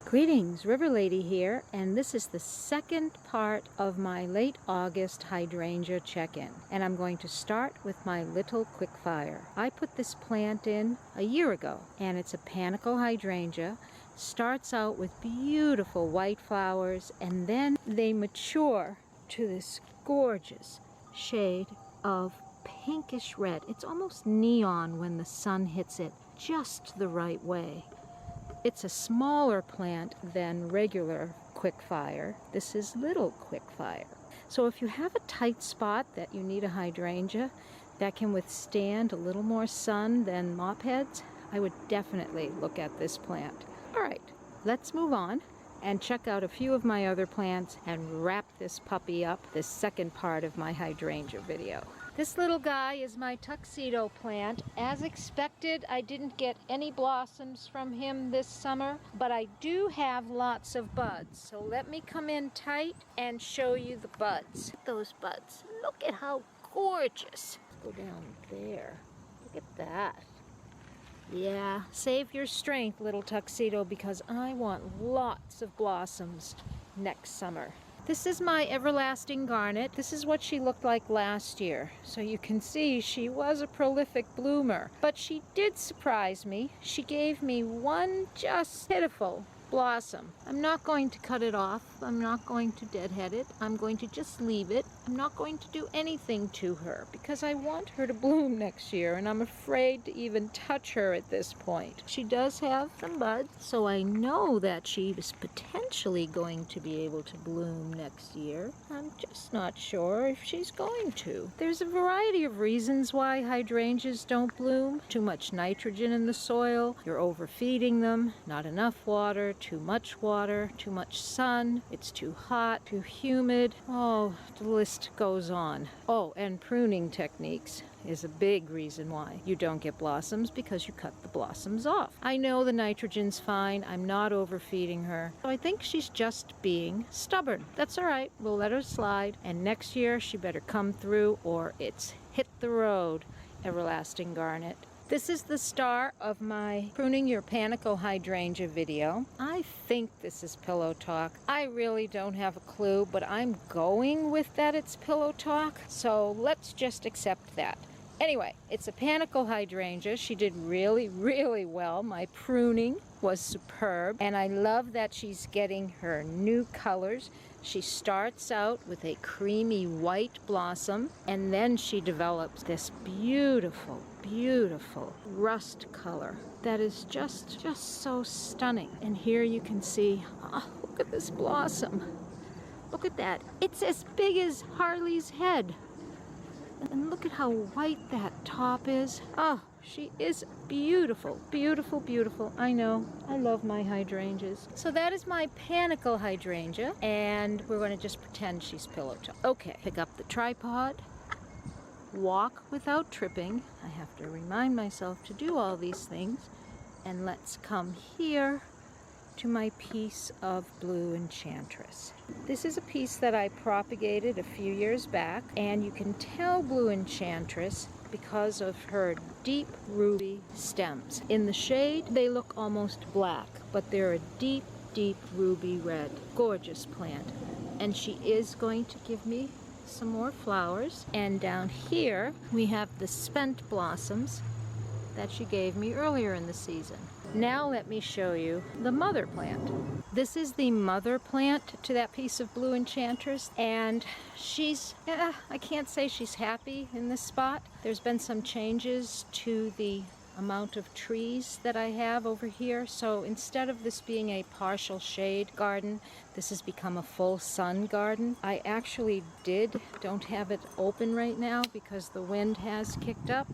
Greetings, River Lady here, and this is the second part of my late August hydrangea check-in. And I'm going to start with my little quickfire. I put this plant in a year ago, and it's a panicle hydrangea. Starts out with beautiful white flowers, and then they mature to this gorgeous shade of pinkish red. It's almost neon when the sun hits it just the right way. It's a smaller plant than regular quickfire. This is little quickfire. So if you have a tight spot that you need a hydrangea that can withstand a little more sun than mop heads, I would definitely look at this plant. All right, let's move on and check out a few of my other plants and wrap this puppy up, this second part of my hydrangea video. This little guy is my tuxedo plant. As expected, I didn't get any blossoms from him this summer, but I do have lots of buds. So let me come in tight and show you the buds. Those buds, look at how gorgeous. Let's go down there. Look at that. Yeah, save your strength, little tuxedo, because I want lots of blossoms next summer. This is my everlasting garnet. This is what she looked like last year. So you can see she was a prolific bloomer. But she did surprise me. She gave me one just pitiful blossom. I'm not going to cut it off. I'm not going to deadhead it. I'm going to just leave it. I'm not going to do anything to her because I want her to bloom next year, and I'm afraid to even touch her at this point. She does have some buds, so I know that she is potentially going to be able to bloom next year. I'm just not sure if she's going to. There's a variety of reasons why hydrangeas don't bloom. Too much nitrogen in the soil, you're overfeeding them, not enough water, too much water, too much sun, it's too hot, too humid. Oh, the list goes on. Oh, and pruning techniques is a big reason why you don't get blossoms, because you cut the blossoms off. I know the nitrogen's fine. I'm not overfeeding her. So I think she's just being stubborn. That's all right. We'll let her slide. And next year she better come through or it's hit the road, everlasting garnet. This is the star of my Pruning Your Panicle Hydrangea video. I think this is Pillow Talk. I really don't have a clue, but I'm going with that it's Pillow Talk, so let's just accept that. Anyway, it's a panicle hydrangea. She did really, really well. My pruning was superb, and I love that she's getting her new colors. She starts out with a creamy white blossom, and then she develops this beautiful, beautiful rust color that is just so stunning. And here you can see, oh, look at this blossom. Look at that. It's as big as Harley's head. And look at how white that top is. Oh, she is beautiful, beautiful, beautiful. I know, I love my hydrangeas. So that is my panicle hydrangea, and we're going to just pretend she's Pillow Talk. Okay, pick up the tripod, walk without tripping. I have to remind myself to do all these things. And let's come here to my piece of Blue Enchantress. This is a piece that I propagated a few years back, and you can tell Blue Enchantress because of her deep ruby stems. In the shade, they look almost black, but they're a deep, deep ruby red. Gorgeous plant. And she is going to give me some more flowers. And down here, we have the spent blossoms that she gave me earlier in the season. Now let me show you the mother plant. This is the mother plant to that piece of Blue Enchantress, and she's, I can't say she's happy in this spot. There's been some changes to the amount of trees that I have over here, so instead of this being a partial shade garden, this has become a full sun garden. I actually don't have it open right now because the wind has kicked up,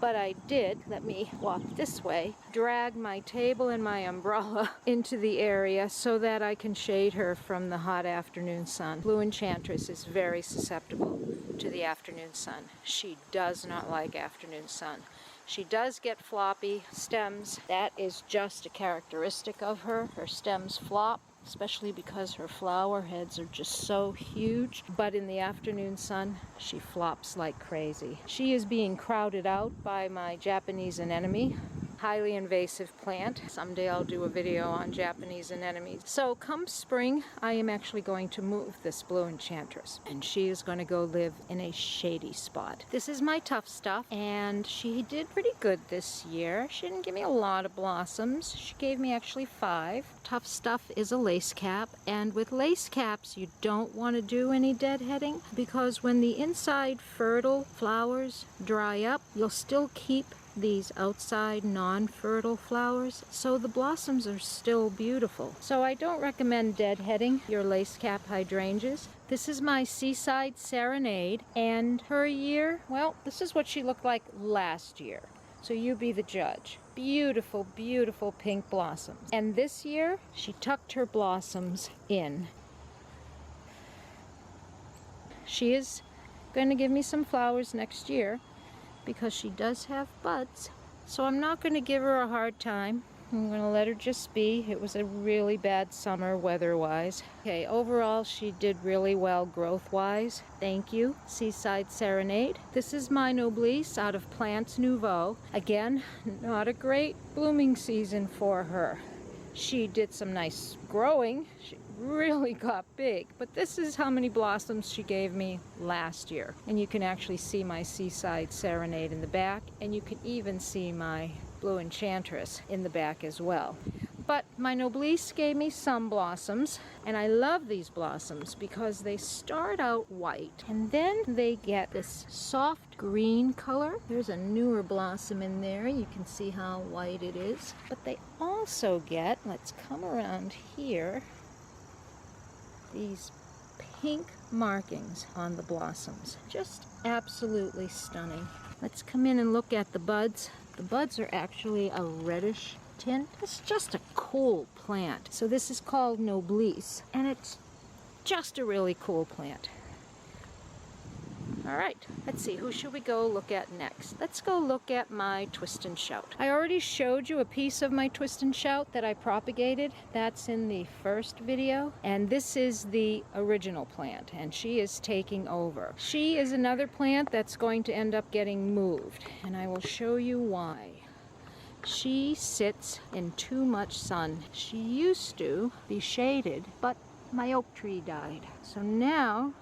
but I did, let me walk this way, drag my table and my umbrella into the area so that I can shade her from the hot afternoon sun. Blue Enchantress is very susceptible to the afternoon sun. She does not like afternoon sun. She does get floppy stems. That is just a characteristic of her. Her stems flop, especially because her flower heads are just so huge. But in the afternoon sun, she flops like crazy. She is being crowded out by my Japanese anemone. highly invasive plant. Someday I'll do a video on Japanese anemones. So come spring, I am actually going to move this blue enchantress, and she is going to go live in a shady spot. This is my Tuff-Stuff, and she did pretty good this year. She didn't give me a lot of blossoms. She gave me actually 5. Tuff-Stuff is a lacecap, and with lacecaps you don't want to do any deadheading, because when the inside fertile flowers dry up, you'll still keep these outside non-fertile flowers, so the blossoms are still beautiful. So I don't recommend deadheading your lacecap hydrangeas. This is my Seaside Serenade, and her year, well, this is what she looked like last year. So you be the judge. Beautiful, beautiful pink blossoms. And this year, she tucked her blossoms in. She is going to give me some flowers next year, because she does have buds. So I'm not going to give her a hard time. I'm going to let her just be. It was a really bad summer weather-wise. Okay, overall she did really well growth-wise. Thank you, Seaside Serenade. This is my Noblesse out of Plants Nouveau. Again, not a great blooming season for her. She did some nice growing. She really got big, but this is how many blossoms she gave me last year. And you can actually see my Seaside Serenade in the back, and you can even see my Blue Enchantress in the back as well. But my Noblesse gave me some blossoms, and I love these blossoms because they start out white and then they get this soft green color. There's a newer blossom in there. You can see how white it is. But they also get, let's come around here, these pink markings on the blossoms. Just absolutely stunning. Let's come in and look at the buds. The buds are actually a reddish tint. It's just a cool plant. So this is called Noblesse, and it's just a really cool plant. All right, let's see, who should we go look at next? Let's go look at my Twist and Shout. I already showed you a piece of my Twist and Shout that I propagated. That's in the first video. And this is the original plant, and she is taking over. She is another plant that's going to end up getting moved, and I will show you why. She sits in too much sun. She used to be shaded, but my oak tree died. So now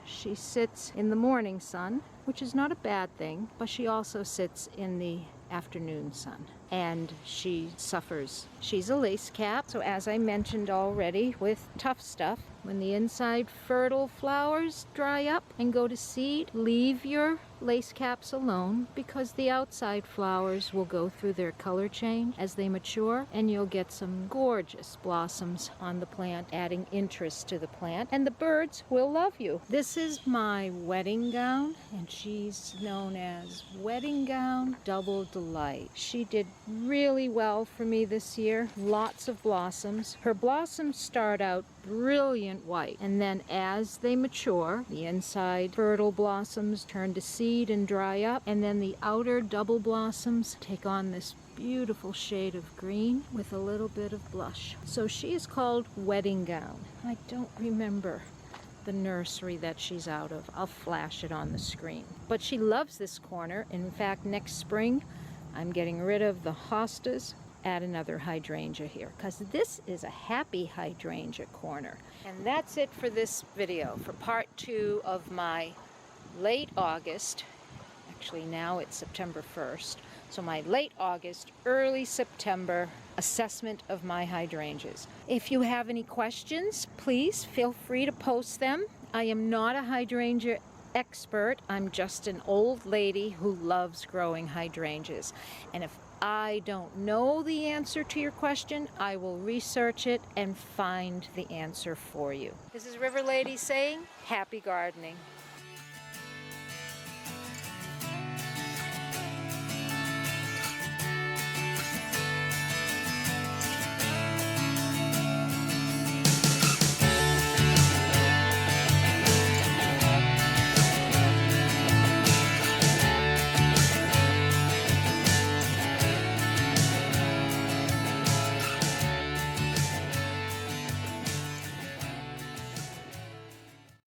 she sits in the morning sun, which is not a bad thing, but she also sits in the afternoon sun, and she suffers. She's a lacecap, so as I mentioned already with Tuff-Stuff, when the inside fertile flowers dry up and go to seed, leave your lacecaps alone, because the outside flowers will go through their color change as they mature, and you'll get some gorgeous blossoms on the plant, adding interest to the plant, and the birds will love you. This is my wedding gown, and she's known as Wedding Gown Double Delight. She did really well for me this year. Lots of blossoms. Her blossoms start out brilliant white, and then as they mature, the inside fertile blossoms turn to seed and dry up, and then the outer double blossoms take on this beautiful shade of green with a little bit of blush. So she is called Wedding Gown. I don't remember the nursery that she's out of. I'll flash it on the screen. But she loves this corner. In fact, next spring I'm getting rid of the hostas, add another hydrangea here, because this is a happy hydrangea corner. And that's it for this video, for part 2 of my late August, actually now it's September 1st, so my late August, early September assessment of my hydrangeas. If you have any questions, please feel free to post them. I am not a hydrangea expert. I'm just an old lady who loves growing hydrangeas. And if I don't know the answer to your question, I will research it and find the answer for you. This is River Lady saying, happy gardening.